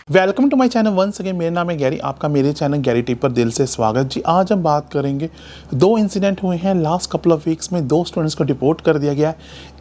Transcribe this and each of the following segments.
Welcome to my channel once again. मेरा नाम है गैरी, आपका मेरे चैनल गैरी टिप पर दिल से स्वागत जी। आज हम बात करेंगे, दो इंसिडेंट हुए हैं लास्ट कपल ऑफ वीक्स में। दो स्टूडेंट्स को डिपोर्ट कर दिया गया है,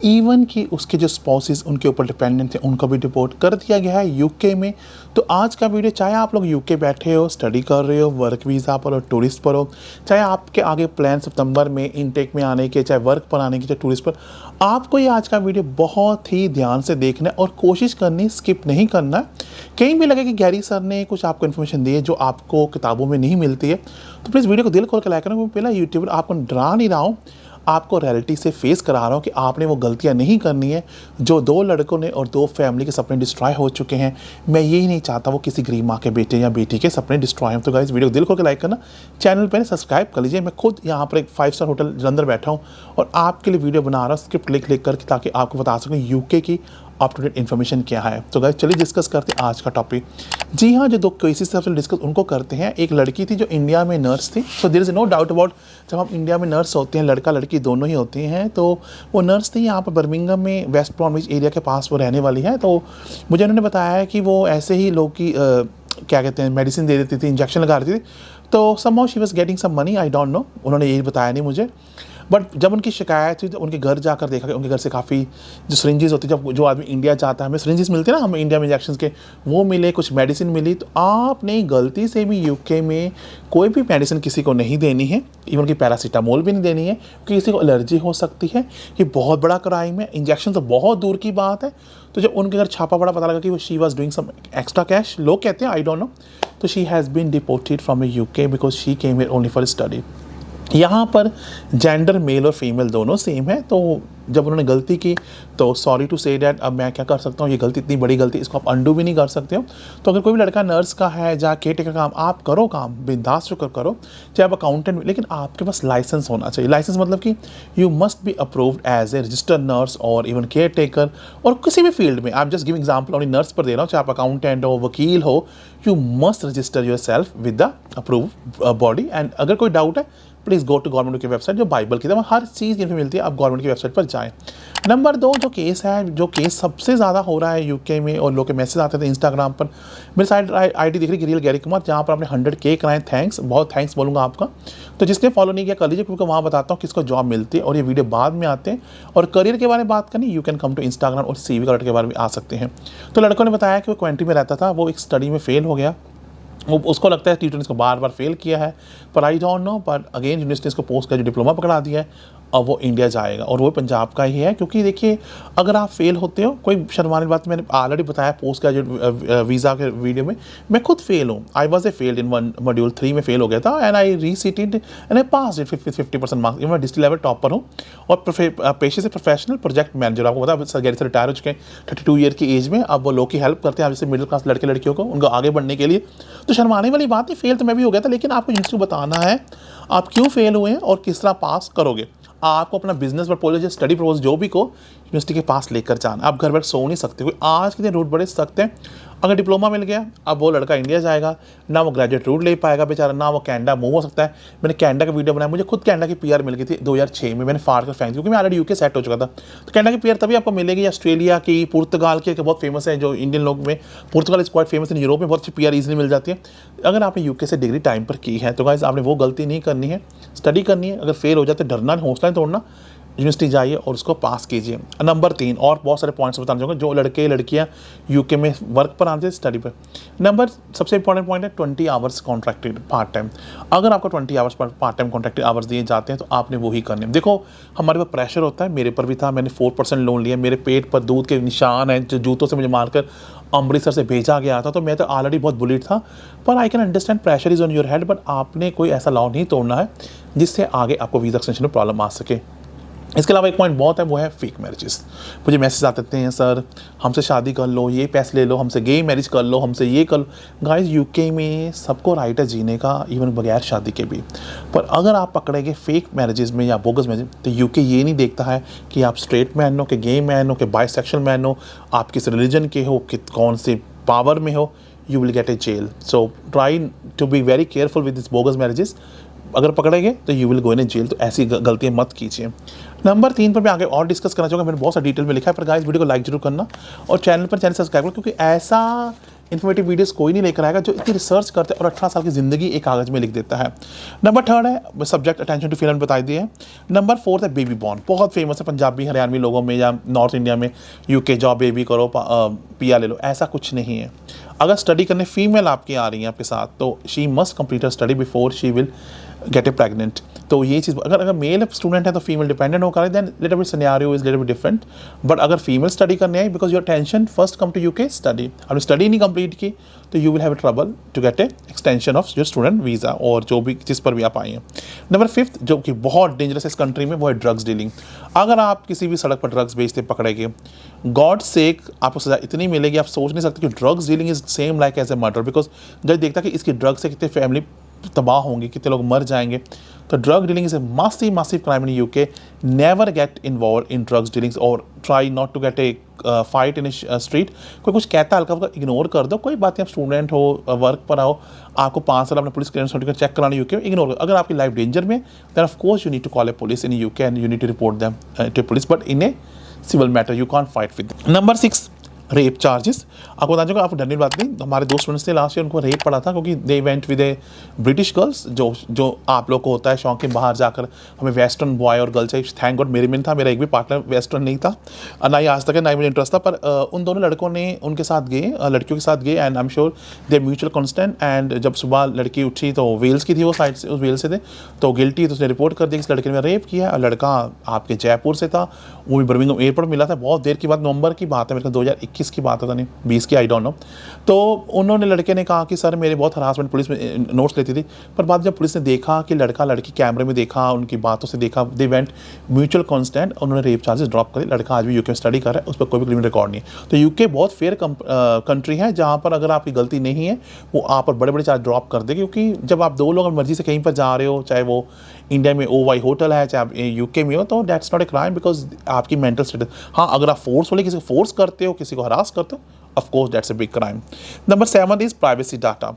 इवन कि उसके जो स्पाउसेस उनके ऊपर डिपेंडेंट थे उनको भी डिपोर्ट कर दिया गया है यूके में। तो आज का वीडियो, चाहे आप लोग यूके बैठे हो, स्टडी कर रहे हो, वर्क वीज़ा पर हो, टूरिस्ट पर हो, चाहे आपके आगे प्लान सितंबर में इनटेक में आने के, चाहे वर्क पर आने के, चाहे टूरिस्ट पर, आपको ये आज का वीडियो बहुत ही ध्यान से देखना है और कोशिश करनी, स्किप नहीं करना है। कहीं भी लगे कि गैरी सर ने कुछ आपको इन्फॉर्मेशन दी है जो आपको किताबों में नहीं मिलती है, तो प्लीज़ वीडियो को दिल खोल कर लाइक करना। मैं पहला यूट्यूबर आपको डरा नहीं रहा हूँ, आपको रियलिटी से फेस करा रहा हूँ कि आपने वो गलतियाँ नहीं करनी है जो दो लड़कों ने और दो फैमिली के सपने डिस्ट्रॉय हो चुके हैं। मैं यही नहीं चाहता वो किसी गरीब माँ के बेटे या बेटी के सपने डिस्ट्रॉय हों। तो गाइस, वीडियो को दिल खोल के लाइक करना, चैनल पर सब्सक्राइब कर लीजिए। मैं खुद यहाँ पर एक 5 स्टार होटल जलंधर बैठा हूँ और आपके लिए वीडियो बना रहा हूँ स्क्रिप्ट लिख कर, ताकि आपको बता सकूँ यूके की अप टू डेट इन्फॉर्मेशन क्या है। तो गाइस, चलिए डिस्कस करते हैं आज का टॉपिक। जी हाँ, जो दो केसेस सबसे डिस्कस उनको करते हैं। एक लड़की थी जो इंडिया में नर्स थी। So there is no doubt about, जब हम इंडिया में नर्स होते हैं, लड़का लड़की दोनों ही होती हैं, तो वो नर्स थी यहाँ पर बर्मिंघम में, वेस्ट ब्रॉमविच एरिया के पास वो रहने वाली है। तो मुझे उन्होंने बताया है कि वो ऐसे ही लोग की क्या कहते हैं, मेडिसिन दे देती थी, इंजेक्शन लगा देती थी। तो somehow she was getting some money, I don't know, उन्होंने यही बताया नहीं मुझे। बट जब उनकी शिकायत हुई तो उनके घर जाकर देखा कि उनके घर से काफ़ी जो सिरिंजेस होती है, जब जो आदमी इंडिया जाता है, हमें सिरिंजेस मिलते हैं ना, हमें इंडिया में इंजेक्शंस के, वो मिले, कुछ मेडिसिन मिली। तो आपने गलती से भी यूके में कोई भी मेडिसिन किसी को नहीं देनी है, इवन कि पैरासीटामोल भी नहीं देनी है, क्योंकि किसी को एलर्जी हो सकती है। ये बहुत बड़ा क्राइम है, इंजेक्शन तो बहुत दूर की बात है। तो जब उनके घर छापा पड़ा, पता लगा कि वो she was doing some extra cash, लोग कहते हैं, आई डोंट नो। तो she has been deported from UK because she came here only for study. यहाँ पर जेंडर मेल और फीमेल दोनों सेम है। तो जब उन्होंने गलती की तो सॉरी टू से डैट, अब मैं क्या कर सकता हूँ, ये गलती इतनी बड़ी गलती, इसको आप अंडू भी नहीं कर सकते हो। तो अगर कोई भी लड़का नर्स का है, जहाँ केयर टेकर काम, आप करो काम बिंदास होकर करो, चाहे आप अकाउंटेंट, लेकिन आपके पास लाइसेंस होना चाहिए। लाइसेंस मतलब कि you must be approved as a registered nurse और इवन केयर टेकर, और किसी भी फील्ड में। आप जस्ट गिव एग्जाम्पल, अपनी नर्स पर दे रहा हूँ, चाहे आप अकाउंटेंट हो, वकील हो, you must register your self with the approve body. And अगर कोई डाउट है, प्लीज़ गो टू गवर्नमेंट की वेबसाइट, जो बाइबल की तरह हर चीज़ इन्हें मिलती है, आप गवर्नमेंट की वेबसाइट पर जाएं। नंबर 2, जो केस है, जो केस सबसे ज़्यादा हो रहा है यूके में, और लोग के मैसेज आते थे इंस्टाग्राम पर, मेरी साइड आईडी दिख रही है रियल गैरी कुमार, जहाँ पर आपने 100K कराएं। थैंक्स, बहुत थैंक्स बोलूँगा आपका। तो जिसने फॉलो नहीं किया कर लीजिए, क्योंकि वहाँ बताता हूँ किसको जॉब मिलती है, और ये वीडियो बाद में आते हैं। और करियर के बारे में बात करनी, you can come to Instagram, और CV कलर के बारे में आ सकते हैं। तो लड़कों ने बताया कि वो क्वेंटी में रहता था, वो एक स्टडी में फेल हो गया, वो उसको लगता है टीचर ने इसको बार बार फेल किया है, पर आई डोंट नो। पर अगेन यूनिवर्सिटी इसको पोस्ट कर डिप्लोमा पकड़ा दिया है, अब वो इंडिया जाएगा, और वो पंजाब का ही है। क्योंकि देखिए, अगर आप फेल होते हो, कोई शर्माने की बात, मैंने ऑलरेडी बताया पोस्ट ग्रेजुएट वीज़ा के वीडियो में, मैं खुद फेल हूँ। I was a failed in one module 3 में फेल हो गया था, and I resited and I pass it 50% marks. मैं डिस्ट्रिक्ट लेवल टॉपर हूँ, और पेशे से प्रोफेशनल प्रोजेक्ट मैनेजर। आपको पता है सर गैरी से रिटायर हो चुके हैं 32 ईयर की एज में। अब वो लोग की हेल्प करते हैं, जैसे मिडिल क्लास लड़के लड़कियों को, उनको आगे बढ़ने के लिए। तो शर्माने वाली बात नहीं, फेल तो मैं भी हो गया था, लेकिन आपको यूनिवर्सिटी बताना है आप क्यों फेल हुए हैं और किस तरह पास करोगे। आपको अपना बिजनेस प्रपोजल, स्टडी प्रपोजल, जो भी को यूनिवर्सिटी के पास लेकर जाना। आप घर बैठ सो नहीं सकते। कोई आज के दिन रूट बड़े सख्त हैं। अगर डिप्लोमा मिल गया, अब वो लड़का इंडिया जाएगा, ना वो ग्रेजुएट रूट ले पाएगा बेचारा, ना वो कनाडा मूव हो सकता है। मैंने कनाडा का वीडियो बनाया, मुझे खुद कनाडा की PR मिल गई थी 2006 में, मैंने फाड़ कर फेंक दी, क्योंकि मैं ऑलरेडी यूके सेट हो चुका था। तो कनाडा की PR तभी आपको मिलेगी, ऑस्ट्रेलिया की, पुर्तगाल की, बहुत फेमस है जो इंडियन लोग में, Portugal is quite famous in Europe में, बहुत अच्छी PR ईजिली मिल जाती है अगर आपने यूके से डिग्री टाइम पर की है। तो गाइस, आपने वो गलती नहीं करनी है, स्टडी करनी है। अगर फेल हो जाते डरना, हौसला नहीं तोड़ना, यूनिवर्सिटी जाइए और उसको पास कीजिए। नंबर 3, और बहुत सारे पॉइंट्स बताना चाहूँगा जो लड़के लड़कियाँ यूके में वर्क पर आते हैं, स्टडी पर। सबसे इंपॉर्टेंट पॉइंट है 20 आवर्स कॉन्ट्रैक्टेड पार्ट टाइम। अगर आपको 20 hours per part time contracted hours दिए जाते हैं, तो आपने वो ही करने हैं। देखो, हमारे पर प्रेशर होता है, मेरे पर भी था, मैंने 4% लोन लिया, मेरे पेट पर दूध के निशान हैं, जो जूतों से मुझे मारकर अमृतसर से भेजा गया था। तो मैं तो ऑलरेडी बहुत बुलेट था, पर I can understand pressure is on your head. But आपने कोई ऐसा लॉ नहीं तोड़ना है जिससे आगे आपको वीज़ा एक्सटेंशन में प्रॉब्लम आ सके। इसके अलावा एक पॉइंट बहुत है, वो है फेक मैरिजेस। मुझे मैसेज आते हैं, सर हमसे शादी कर लो, ये पैसे ले लो, हमसे गे मैरिज कर लो, हमसे ये कर लो। गाइस, यूके में सबको राइट है जीने का, इवन बगैर शादी के भी। पर अगर आप पकड़ेंगे फेक मैरिजेस में या बोगस मैरिज, तो यूके ये नहीं देखता है कि आप स्ट्रेट मैन हो, कि गे मैन हो, कि बाइसेक्शुअल मैन हो, आप किस रिलीजन के हो, कि कौन से पावर में हो, you will get a jail. So try to be very careful with this bogus marriages. अगर पकड़ेंगे तो you will go in jail. तो ऐसी गलतियाँ मत कीजिए। नंबर 3 पर मैं आगे और डिस्कस करना चाहूँगा, मैंने बहुत सारा डिटेल में लिखा है, पर गाइस वीडियो को लाइक जरूर करना और चैनल सब्सक्राइब करो, क्योंकि ऐसा इन्फॉर्मेटिव वीडियोस कोई नहीं लेकर आएगा जो इतनी रिसर्च करते हैं और 18 साल की ज़िंदगी एक कागज़ में लिख देता है। नंबर 3 है सब्जेक्ट अटेंशन टू फिल्म बता दिए है। नंबर 4 है बेबी बॉर्न, बहुत फेमस है पंजाबी हरियाणवी लोगों में या नॉर्थ इंडिया में, यूके जाओ बेबी करो पिया ले लो, ऐसा कुछ नहीं है। अगर स्टडी करने फीमेल आपकी आ रही है आपके साथ तो she must complete her study before she will get a pregnant. तो ये चीज़ अगर मेल स्टूडेंट है तो फीमेल डिपेंडेंट होकर then little bit scenario is little bit different. But अगर फीमेल स्टडी करने आई because your tension first come to UK study, अब स्टडी नहीं कंप्लीट की तो you will have trouble to get a extension of your student visa और जो भी जिस पर भी आप आए हैं। नंबर 5 जो कि बहुत डेंजरस है इस कंट्री में वो है ड्रग्स डीलिंग। अगर आप किसी भी सड़क पर ड्रग्स बेचते पकड़े गए, गॉड सेक आपको सजा इतनी मिलेगी आप सोच नहीं सकते कि drugs dealing is same like as a murder. Because जब देखता कि इसकी ड्रग्स से कितने फैमिली तबाह होंगी, कितने लोग मर जाएंगे। तो drug dealing is a massive crime in UK. Never get involve in drugs dealings और try not to get a fight in street. कोई कुछ कहता है हल्का इग्नोर कर दो, कोई बात नहीं, आप स्टूडेंट हो, वर्क पर आओ, आपको 5 साल अपने पुलिस क्लियरेंस सर्टिफिकेट चेक कराना यूके में, इग्नोर करो। अगर आपकी लाइफ डेंजर में then of course you need to call a police in UK and you need to report them to police, but in a civil matter you can't fight with. Number 6 rape charges. आपको बता दूँगा, आपको डरने की बात नहीं, हमारे 2 students थे लास्ट ईयर उनको रेप पड़ा था क्योंकि they went with A British girls. जो आप लोग को होता है शौक के बाहर जाकर हमें वेस्टर्न बॉय और गर्ल चाहिए। थैंक गॉड मेरे में था, मेरा एक भी पार्टनर वेस्टर्न नहीं था, ना ही आज तक है, ना ही मुझे इंटरेस्ट था। पर उन दोनों लड़कों ने उनके साथ गए, लड़कियों के साथ गए and I am sure they mutual consent. And जब सुबह लड़की उठी तो वेल्स की थी, वो साइड से उस वेल्स से थे, तो गिल्टी तो उसने रिपोर्ट कर दी इस लड़के ने रेप किया। और लड़का आपके जयपुर से था, वो भी बर्मिंघम एयरपोर्ट मिला था, बहुत देर की बात, नवंबर की बात है, मेरे को 2021 की बात है, नहीं 20 की, आई डोंट नो। तो उन्होंने लड़के ने कहा कि सर मेरे बहुत हरासमेंट, पुलिस में नोट्स लेती थी। पर बाद जब पुलिस ने देखा कि लड़का लड़की कैमरे में देखा, उनकी बातों से देखा, दे वेंट म्यूचुअल कंसेंट, उन्होंने रेप चार्जेस ड्रॉप करे। लड़का आज भी यूके में स्टडी कर रहा है, उस पर कोई भी क्रिमिनल रिकॉर्ड नहीं है। तो यूके बहुत फेयर कंट्री है जहाँ पर अगर आपकी गलती नहीं है वो आप पर बड़े बड़े चार्ज ड्रॉप कर दे। क्योंकि जब आप 2 लोग मर्जी से कहीं पर जा रहे हो, चाहे वो इंडिया में OY होटल है, चाहे आप यूके में हो, तो that's not a crime because आपकी मेंटल स्टेटस। हाँ, अगर आप फोर्सफुली किसी को फोर्स करते हो, किसी को हरास करते हो, of course that's a big crime. Number 7 is privacy data.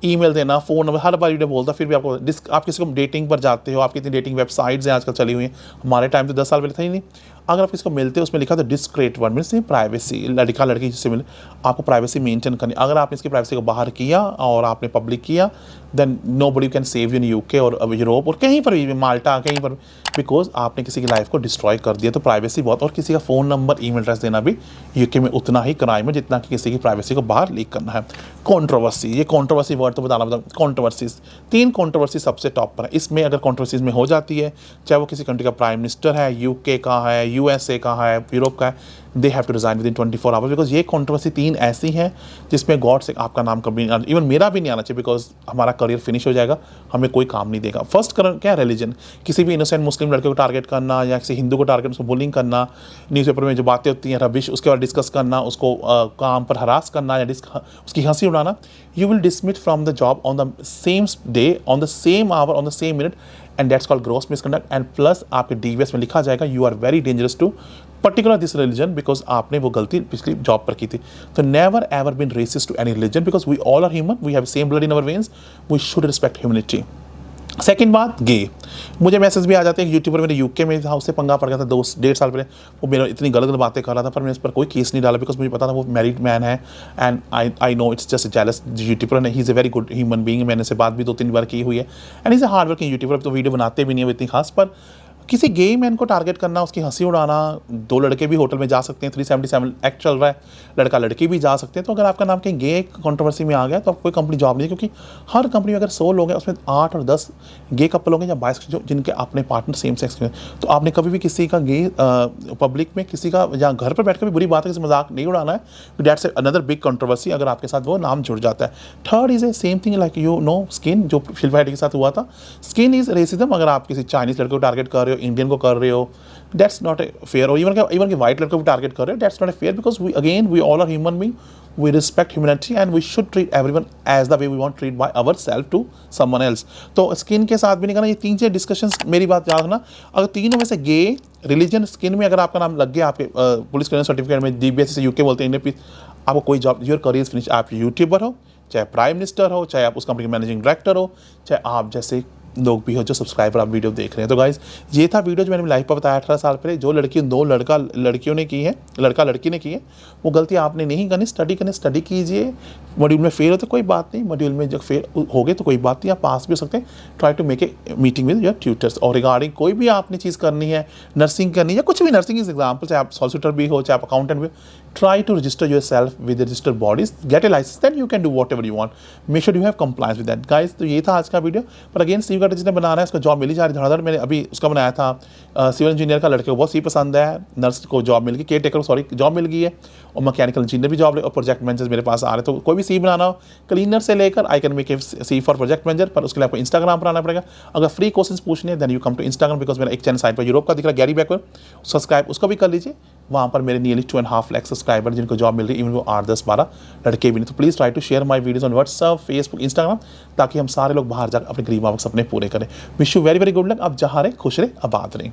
Email देना, फ़ोन नंबर, हर बार वीडियो बोलता, फिर भी आपको आप किसी को डेटिंग पर जाते हो, आपकी इतनी डेटिंग वेबसाइट्स हैं आजकल चली हुई हैं, हमारे टाइम तो 10 साल पहले था ही नहीं। अगर आप किसी को मिलते हो उसमें लिखा था डिस्क्रेट वर्ड, मीन्स प्राइवेसी, लड़का लड़की जिससे मिले आपको प्राइवेसी मेंटेन करनी। अगर आपने इसकी प्राइवेसी को बाहर किया और आपने पब्लिक किया then nobody can save you in UK और यूरोप और कहीं पर भी, माल्टा कहीं पर, बिकॉज आपने किसी की लाइफ को डिस्ट्रॉय कर दिया। तो प्राइवेसी बहुत, और किसी का फ़ोन नंबर, ईमेल एड्रेस देना भी यूके में उतना ही क्राइम है जितना कि किसी की प्राइवेसी को बाहर लीक करना है। कंट्रोवर्सी, ये कंट्रोवर्सी वर्ड तो बताना कंट्रोवर्सीज, 3 कंट्रोवर्सी सबसे टॉप पर है। इसमें अगर कंट्रोवर्सीज में हो जाती है, चाहे वो किसी कंट्री का प्राइम मिनिस्टर है, यूके का है, USA का है, यूरोप का है, they have to resign within 24 hours. Because ये कंट्रोवर्सी 3 ऐसी हैं जिसमें गॉड से आपका नाम कभी नहीं, इवन मेरा भी नहीं आना चाहिए, बिकॉज हमारा करियर फिनिश हो जाएगा, हमें कोई काम नहीं देगा। फर्स्ट क्या है, रिलीजन, किसी भी इनोसेंट मुस्लिम लड़के को टारगेट करना या किसी हिंदू को टारगेट, उसको बुलिंग करना, न्यूज़पेपर में जो बातें होती हैं रबिश, उसके बाद डिस्कस करना, उसको काम पर हरास करना या उसकी हंसी उड़ाना, you will dismiss from the job on the same day, on the same hour, on the same minute, and that's called gross misconduct. And plus आपके DVS में लिखा जाएगा you are very dangerous to particular this religion, because आपने वो गलती पिछली job पर की थी। तो never ever been racist to any religion, because we all are human, we have same blood in our veins, we should respect humanity. Second बात, gay, मुझे मैसेज भी आ जाते हैं, यूट्यूबर मेरे यूके में था, उससे पंगा पड़ गया था 2-1.5 साल पहले, वो मेरा इतनी गलत गलत बातें कर रहा था, पर मैंने उस पर कोई केस नहीं डाला बिकॉज मुझे पता था वो मैरिड मैन है and I know it's just jealous YouTuber, he is a very good human being. मैंने से बात भी 2-3 बार की हुई है and is a hard working YouTuber, तो वीडियो बनाते भी नहीं है इतनी खास। पर किसी गे मैन को टारगेट करना, उसकी हंसी उड़ाना, 2 लड़के भी होटल में जा सकते हैं, 377 एक्ट चल रहा है, लड़का लड़की भी जा सकते हैं। तो अगर आपका नाम कहीं गे कंट्रोवर्सी में आ गया तो आपको कोई कंपनी जॉब नहीं है, क्योंकि हर कंपनी में अगर 100 लोग हैं उसमें 8 और 10 गे कपल होंगे या 22 जिनके अपने पार्टनर सेम सेक्स के। तो आपने कभी भी किसी का गे पब्लिक में किसी का या घर पर बैठ कर भी बुरी बात है, किसी मजाक नहीं उड़ाना है, दैट्स अनदर बिग कंट्रोवर्सी अगर आपके साथ वो नाम जुड़ जाता है। Third is a same thing like you know skin, जो शिल्पा शेट्टी के साथ हुआ था, स्किन इज रेसिज्म। अगर आप किसी चाइनीज लड़के को टारगेट कर रहे हो, इंडियन को कर रहे हो, that's not a fair, or even कि white लड़के को टारगेट कर रहे हो, that's not a fair, because we all are human being, we respect humanity and we should treat everyone as the way we want to treat by ourselves to someone else। तो skin के साथ भी नहीं करना, ये 3 discussions, मेरी बात याद रखना, अगर तीनों में से गे, रिलीजन, स्किन में अगर आपका नाम लग गया आपके पुलिस क्लियरेंस सर्टिफिकेट में, DBS से यूके बोलते हैं इंडिया, आपको कोई जॉब, योर करियर फिनिश। आप यूट्यूबर हो, चाहे प्राइम मिनिस्टर हो, चाहे आप उस कंपनी के मैनेजिंग डायरेक्टर हो, चाहे आप जैसे लोग भी हो जो सब्सक्राइबर आप वीडियो देख रहे हैं। तो गाइज़ ये था वीडियो जो मैंने लाइफ पर बताया 18 साल पहले। जो लड़की दो लड़कियों ने की है, लड़का लड़की ने की है, वो गलती आपने नहीं करनी। स्टडी कीजिए। मॉड्यूल में फेल हो तो कोई बात नहीं, मॉड्यूल में जब फेल हो गए तो कोई बात नहीं, आप पास भी हो सकते हैं। Try to make a meeting with your tutors. और रिगार्डिंग कोई भी आपने चीज़ करनी है, नर्सिंग करनी है या कुछ भी, नर्सिंग इज एग्जाम्पल, चाहे आप सॉलिसिटर भी हो, चाहे आप अकाउंटेंट भी हो, try to register yourself with the registered bodies, get a license, then you can do whatever you want. Make sure you have compliance with that, guys। तो ये था आज का वीडियो। पर अगेन सी का जिसने बना रहा है उसका जॉब मिली जा रही है धड़ाधड़। मैंने अभी उसका बनाया था सिविल इंजीनियर का, लड़के को बहुत सी पसंद है, नर्स को जॉब मिल गई, केयर टेकर सॉरी जॉब मिल गई है, और मैकेनिकल इंजीनियर भी जॉब ले, और प्रोजेक्ट मैनेजर मेरे पास आ रहे हैं। तो कोई भी सी बनाना हो, क्लीनर से लेकर I can make a C for project manager, पर उसके लिए आपको इंस्टाग्राम पर आना पड़ेगा। अगर फ्री क्वेश्चन पूछने then you come to Instagram, because मेरा एक चैनल साइड पर यूरोप का दिख रहा है, गैरी बैकवर्ड, सब्सक्राइब उसको भी कर लीजिए। वहाँ पर मेरे नियरली 2.5 लाख सब्सक्राइबर जिनको जॉब मिल रही है, इवन वो 8, 10, 12 लड़के भी नहीं। तो please try to share my videos on WhatsApp, Facebook, Instagram, ताकि हम सारे लोग बाहर जाकर अपने ड्रीम वर्क सपने पूरे करें। Wish you very very good luck. अब जहाँ रहे खुश रहे, आबाद रहे।